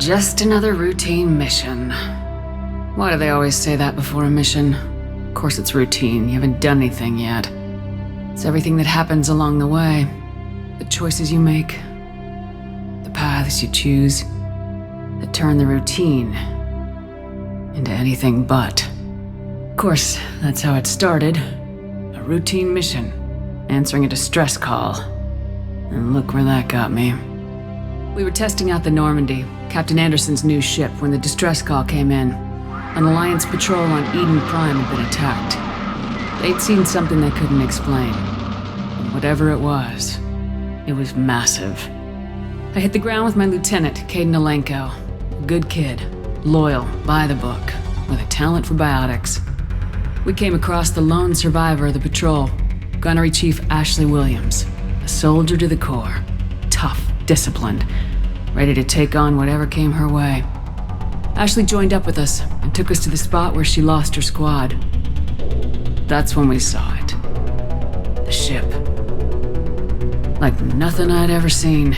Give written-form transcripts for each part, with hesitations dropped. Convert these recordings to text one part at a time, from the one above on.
Just another routine mission. Why do they always say that before a mission? Of course it's routine, you haven't done anything yet. It's everything that happens along the way. The choices you make, the paths you choose, that turn the routine into anything but. Of course, that's how it started. A routine mission, answering a distress call. And look where that got me. We were testing out the Normandy, Captain Anderson's new ship, when the distress call came in. An Alliance patrol on Eden Prime had been attacked. They'd seen something they couldn't explain. And whatever it was massive. I hit the ground with my lieutenant, Caden Alenko. A good kid, loyal, by the book, with a talent for biotics. We came across the lone survivor of the patrol, Gunnery Chief Ashley Williams, a soldier to the core, tough, disciplined, ready to take on whatever came her way. Ashley joined up with us and took us to the spot where she lost her squad. That's when we saw it. The ship. Like nothing I'd ever seen.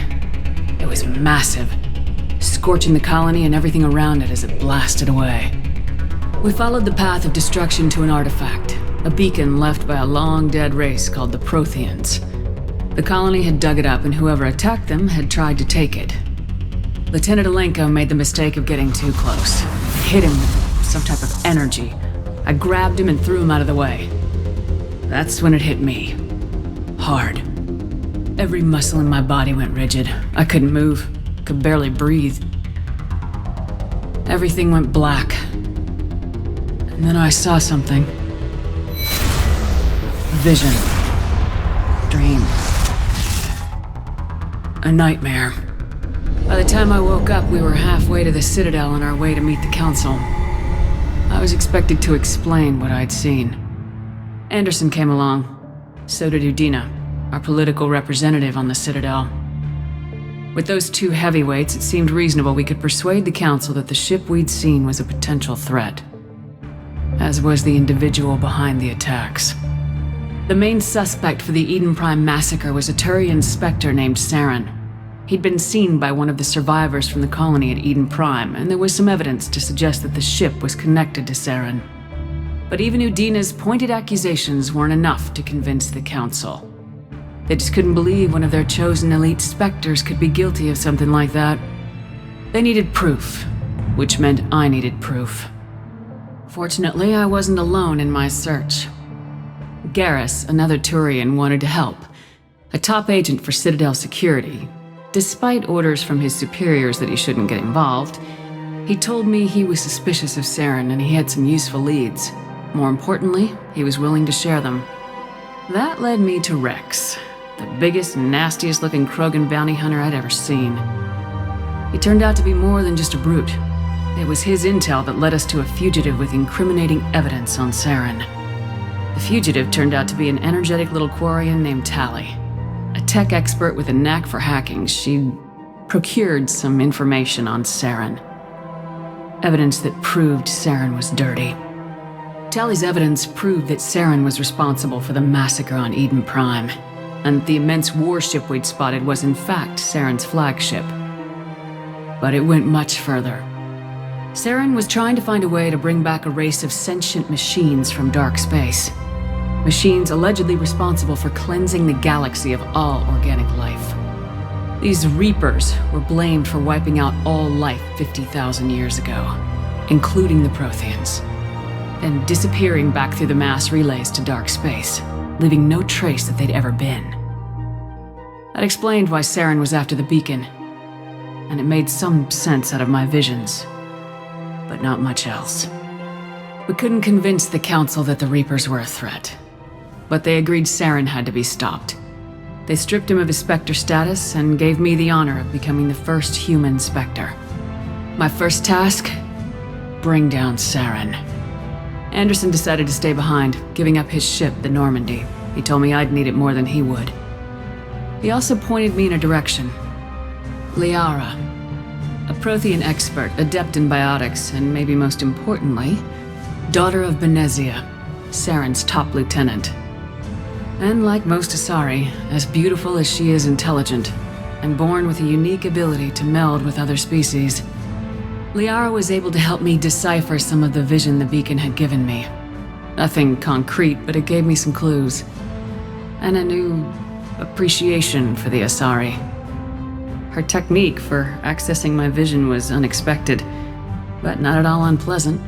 It was massive, scorching the colony and everything around it as it blasted away. We followed the path of destruction to an artifact, a beacon left by a long-dead race called the Protheans. The colony had dug it up, and whoever attacked them had tried to take it. Lieutenant Alenko made the mistake of getting too close. It hit him with some type of energy. I grabbed him and threw him out of the way. That's when it hit me. Hard. Every muscle in my body went rigid. I couldn't move, could barely breathe. Everything went black. And then I saw something. Vision. Dream. A nightmare. By the time I woke up, we were halfway to the Citadel on our way to meet the Council. I was expected to explain what I'd seen. Anderson came along. So did Udina, our political representative on the Citadel. With those two heavyweights, it seemed reasonable we could persuade the Council that the ship we'd seen was a potential threat, as was the individual behind the attacks. The main suspect for the Eden Prime massacre was a Turian Spectre named Saren. He'd been seen by one of the survivors from the colony at Eden Prime, and there was some evidence to suggest that the ship was connected to Saren. But even Udina's pointed accusations weren't enough to convince the Council. They just couldn't believe one of their chosen elite Spectres could be guilty of something like that. They needed proof, which meant I needed proof. Fortunately, I wasn't alone in my search. Garrus, another Turian, wanted to help. A top agent for Citadel security. Despite orders from his superiors that he shouldn't get involved, he told me he was suspicious of Saren and he had some useful leads. More importantly, he was willing to share them. That led me to Rex, the biggest, nastiest looking Krogan bounty hunter I'd ever seen. He turned out to be more than just a brute. It was his intel that led us to a fugitive with incriminating evidence on Saren. The fugitive turned out to be an energetic little Quarian named Tali. A tech expert with a knack for hacking, she'd procured some information on Saren. Evidence that proved Saren was dirty. Tali's evidence proved that Saren was responsible for the massacre on Eden Prime, and the immense warship we'd spotted was in fact Saren's flagship. But it went much further. Saren was trying to find a way to bring back a race of sentient machines from dark space. Machines allegedly responsible for cleansing the galaxy of all organic life. These Reapers were blamed for wiping out all life 50,000 years ago, including the Protheans, then disappearing back through the mass relays to dark space, leaving no trace that they'd ever been. That explained why Saren was after the beacon, and it made some sense out of my visions, but not much else. We couldn't convince the Council that the Reapers were a threat, but they agreed Saren had to be stopped. They stripped him of his Spectre status and gave me the honor of becoming the first human Spectre. My first task? Bring down Saren. Anderson decided to stay behind, giving up his ship, the Normandy. He told me I'd need it more than he would. He also pointed me in a direction. Liara, a Prothean expert, adept in biotics, and maybe most importantly, daughter of Benezia, Saren's top lieutenant. And like most Asari, as beautiful as she is intelligent, and born with a unique ability to meld with other species. Liara was able to help me decipher some of the vision the beacon had given me. Nothing concrete, but it gave me some clues. And a new appreciation for the Asari. Her technique for accessing my vision was unexpected, but not at all unpleasant.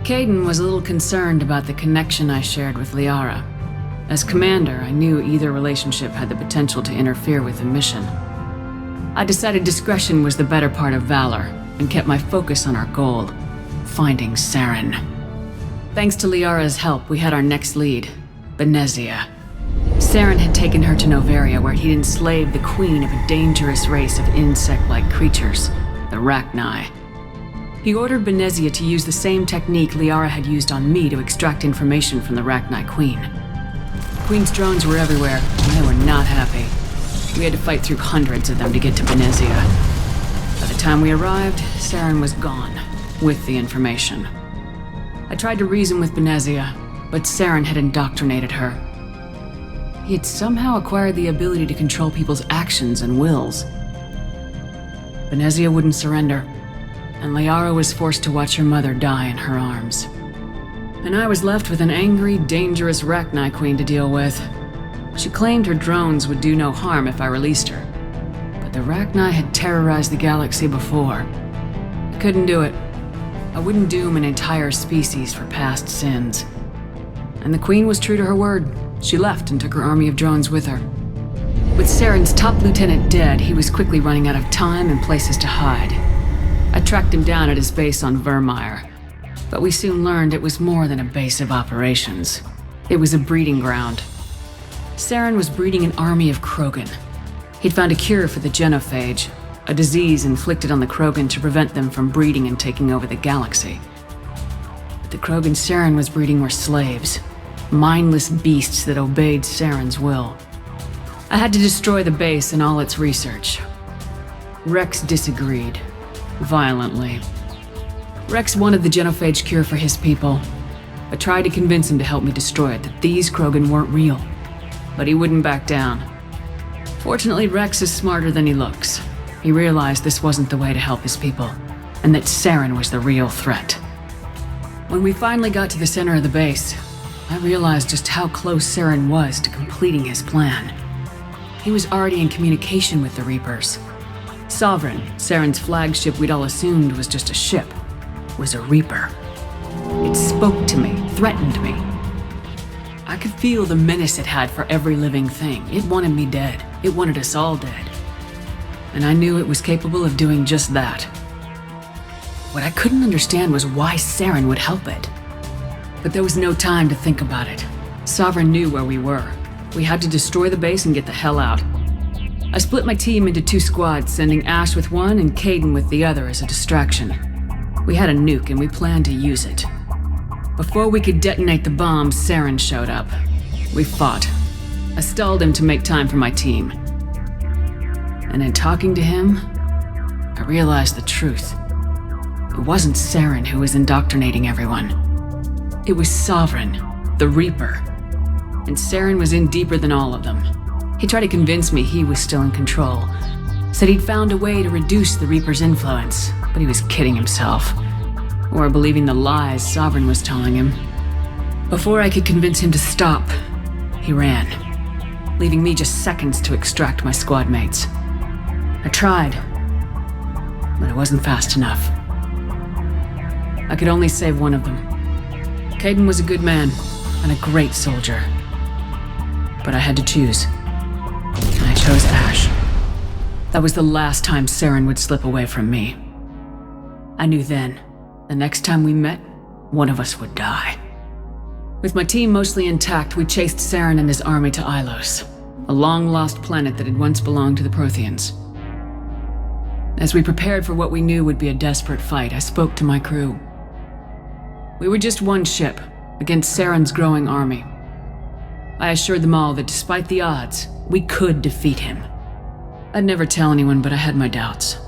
Kaidan was a little concerned about the connection I shared with Liara. As commander, I knew either relationship had the potential to interfere with the mission. I decided discretion was the better part of valor, and kept my focus on our goal, finding Saren. Thanks to Liara's help, we had our next lead, Benezia. Saren had taken her to Noveria, where he'd enslaved the queen of a dangerous race of insect-like creatures, the Rachni. He ordered Benezia to use the same technique Liara had used on me to extract information from the Rachni queen. The queen's drones were everywhere, and they were not happy. We had to fight through hundreds of them to get to Benezia. By the time we arrived, Saren was gone, with the information. I tried to reason with Benezia, but Saren had indoctrinated her. He had somehow acquired the ability to control people's actions and wills. Benezia wouldn't surrender, and Liara was forced to watch her mother die in her arms. And I was left with an angry, dangerous Rachni queen to deal with. She claimed her drones would do no harm if I released her. But the Rachni had terrorized the galaxy before. I couldn't do it. I wouldn't doom an entire species for past sins. And the queen was true to her word. She left and took her army of drones with her. With Saren's top lieutenant dead, he was quickly running out of time and places to hide. I tracked him down at his base on Vermeer, but we soon learned it was more than a base of operations. It was a breeding ground. Saren was breeding an army of Krogan. He'd found a cure for the genophage, a disease inflicted on the Krogan to prevent them from breeding and taking over the galaxy. But the Krogan Saren was breeding were slaves, mindless beasts that obeyed Saren's will. I had to destroy the base and all its research. Rex disagreed, violently. Rex wanted the genophage cure for his people. I tried to convince him to help me destroy it, that these Krogan weren't real. But he wouldn't back down. Fortunately, Rex is smarter than he looks. He realized this wasn't the way to help his people, and that Saren was the real threat. When we finally got to the center of the base, I realized just how close Saren was to completing his plan. He was already in communication with the Reapers. Sovereign, Saren's flagship we'd all assumed was just a ship, was a Reaper. It spoke to me, threatened me. I could feel the menace it had for every living thing. It wanted me dead. It wanted us all dead. And I knew it was capable of doing just that. What I couldn't understand was why Saren would help it. But there was no time to think about it. Sovereign knew where we were. We had to destroy the base and get the hell out. I split my team into 2 squads, sending Ash with one and Kaidan with the other as a distraction. We had a nuke and we planned to use it. Before we could detonate the bomb, Saren showed up. We fought. I stalled him to make time for my team. And in talking to him, I realized the truth. It wasn't Saren who was indoctrinating everyone. It was Sovereign, the Reaper. And Saren was in deeper than all of them. He tried to convince me he was still in control. Said he'd found a way to reduce the Reaper's influence, but he was kidding himself. Or believing the lies Sovereign was telling him. Before I could convince him to stop, he ran, leaving me just seconds to extract my squad mates. I tried, but it wasn't fast enough. I could only save one of them. Kaidan was a good man and a great soldier. But I had to choose. And I chose Ash. That was the last time Saren would slip away from me. I knew then, the next time we met, one of us would die. With my team mostly intact, we chased Saren and his army to Ilos, a long-lost planet that had once belonged to the Protheans. As we prepared for what we knew would be a desperate fight, I spoke to my crew. We were just one ship, against Saren's growing army. I assured them all that despite the odds, we could defeat him. I'd never tell anyone, but I had my doubts.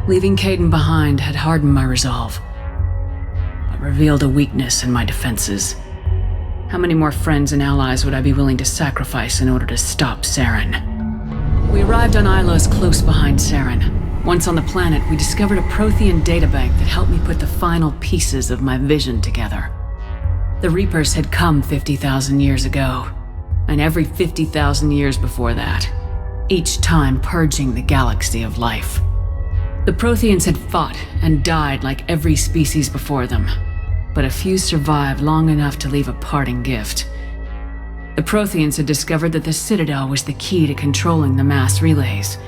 Leaving Kaidan behind had hardened my resolve, but revealed a weakness in my defenses. How many more friends and allies would I be willing to sacrifice in order to stop Saren? We arrived on Ilos close behind Saren. Once on the planet, we discovered a Prothean databank that helped me put the final pieces of my vision together. The Reapers had come 50,000 years ago, and every 50,000 years before that, each time purging the galaxy of life. The Protheans had fought and died like every species before them, but a few survived long enough to leave a parting gift. The Protheans had discovered that the Citadel was the key to controlling the mass relays.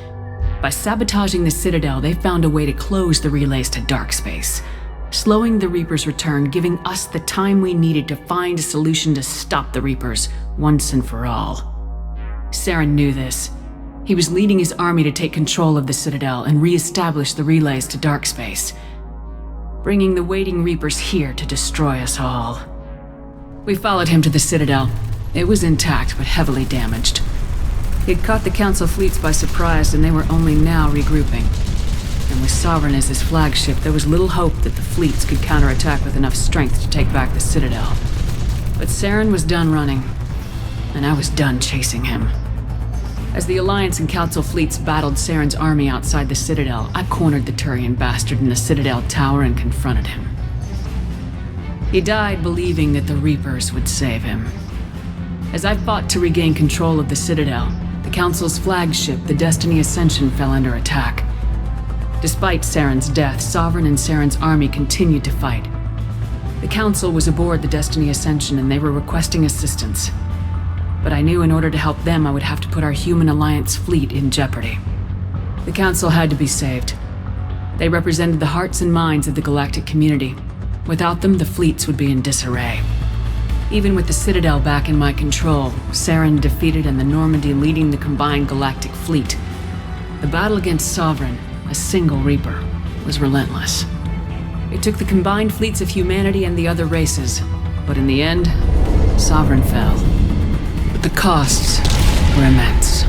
By sabotaging the Citadel, they found a way to close the relays to dark space, slowing the Reapers' return, giving us the time we needed to find a solution to stop the Reapers once and for all. Saren knew this. He was leading his army to take control of the Citadel and re-establish the relays to dark space, bringing the waiting Reapers here to destroy us all. We followed him to the Citadel. It was intact, but heavily damaged. He'd caught the Council fleets by surprise, and they were only now regrouping. And with Sovereign as his flagship, there was little hope that the fleets could counterattack with enough strength to take back the Citadel. But Saren was done running, and I was done chasing him. As the Alliance and Council fleets battled Saren's army outside the Citadel, I cornered the Turian bastard in the Citadel tower and confronted him. He died believing that the Reapers would save him. As I fought to regain control of the Citadel, the Council's flagship, the Destiny Ascension, fell under attack. Despite Saren's death, Sovereign and Saren's army continued to fight. The Council was aboard the Destiny Ascension and they were requesting assistance. But I knew in order to help them, I would have to put our Human Alliance fleet in jeopardy. The Council had to be saved. They represented the hearts and minds of the galactic community. Without them, the fleets would be in disarray. Even with the Citadel back in my control, Saren defeated and the Normandy leading the combined galactic fleet, the battle against Sovereign, a single Reaper, was relentless. It took the combined fleets of humanity and the other races, but in the end, Sovereign fell. But the costs were immense.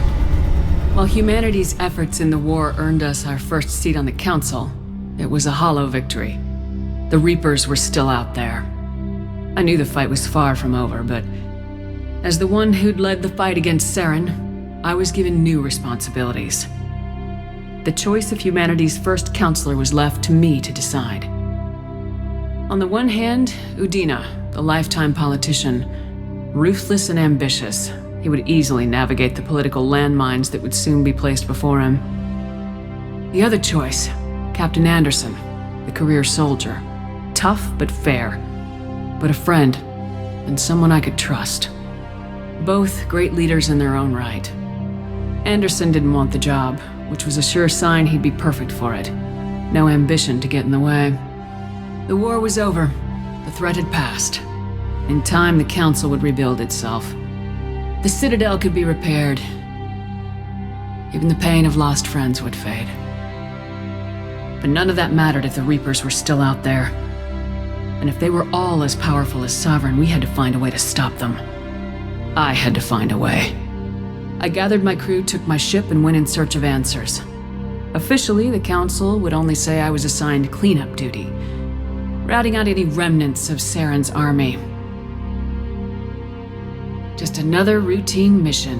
While humanity's efforts in the war earned us our first seat on the Council, it was a hollow victory. The Reapers were still out there. I knew the fight was far from over, but as the one who'd led the fight against Saren, I was given new responsibilities. The choice of humanity's first counselor was left to me to decide. On the one hand, Udina, the lifetime politician, ruthless and ambitious, he would easily navigate the political landmines that would soon be placed before him. The other choice, Captain Anderson, the career soldier, tough but fair, but a friend, and someone I could trust. Both great leaders in their own right. Anderson didn't want the job, which was a sure sign he'd be perfect for it. No ambition to get in the way. The war was over. The threat had passed. In time, the Council would rebuild itself. The Citadel could be repaired. Even the pain of lost friends would fade. But none of that mattered if the Reapers were still out there. And if they were all as powerful as Sovereign, we had to find a way to stop them. I had to find a way. I gathered my crew, took my ship, and went in search of answers. Officially, the Council would only say I was assigned cleanup duty, routing out any remnants of Saren's army. Just another routine mission